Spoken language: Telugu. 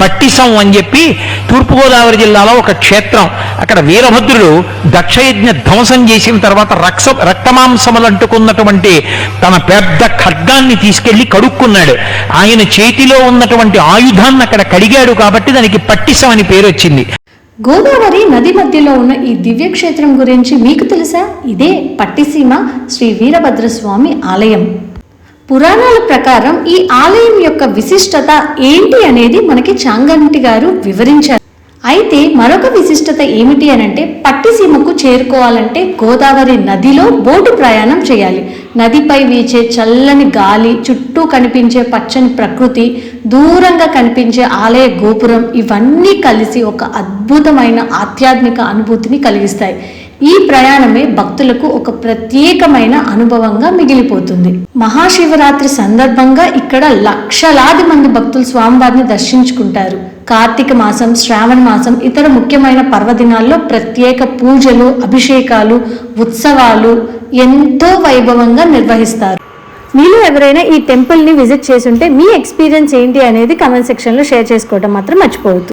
పట్టిసం అని చెప్పి తూర్పుగోదావరి జిల్లాలో ఒక క్షేత్రం. అక్కడ వీరభద్రుడు దక్షయజ్ఞ ధ్వంసం చేసిన తర్వాత రక్తమాంసములు అంటుకున్నటువంటి తన పెద్ద ఖడ్గాన్ని తీసుకెళ్లి కడుక్కున్నాడు. ఆయన చేతిలో ఉన్నటువంటి ఆయుధాన్ని అక్కడ కడిగాడు కాబట్టి దానికి పట్టిసం అని పేరు వచ్చింది. గోదావరి నది మధ్యలో ఉన్న ఈ దివ్యక్షేత్రం గురించి మీకు తెలుసా? ఇదే పట్టిసీమ శ్రీ వీరభద్రస్వామి ఆలయం. పురాణాల ప్రకారం ఈ ఆలయం యొక్క విశిష్టత ఏంటి అనేది మనకి చాంగంటి గారు వివరించారు. అయితే మరొక విశిష్టత ఏమిటి అనంటే, పట్టిసీమకు చేరుకోవాలంటే గోదావరి నదిలో బోటు ప్రయాణం చేయాలి. నదిపై వీచే చల్లని గాలి, చుట్టూ కనిపించే పచ్చని ప్రకృతి, దూరంగా కనిపించే ఆలయ గోపురం ఇవన్నీ కలిసి ఒక అద్భుతమైన ఆధ్యాత్మిక అనుభూతిని కలిగిస్తాయి. ఈ ప్రయాణమే భక్తులకు ఒక ప్రత్యేకమైన అనుభవంగా మిగిలిపోతుంది. మహాశివరాత్రి సందర్భంగా ఇక్కడ లక్షలాది మంది భక్తులు స్వామివారిని దర్శించుకుంటారు. కార్తీక మాసం, శ్రావణ మాసం, ఇతర ముఖ్యమైన పర్వదినాల్లో ప్రత్యేక పూజలు, అభిషేకాలు, ఉత్సవాలు ఎంతో వైభవంగా నిర్వహిస్తారు. మీలో ఎవరైనా ఈ టెంపుల్ని విజిట్ చేస్తుంటే మీ ఎక్స్పీరియన్స్ ఏంటి అనేది కామెంట్ సెక్షన్లో షేర్ చేసుకోవడం మాత్రం మర్చిపోవద్దు.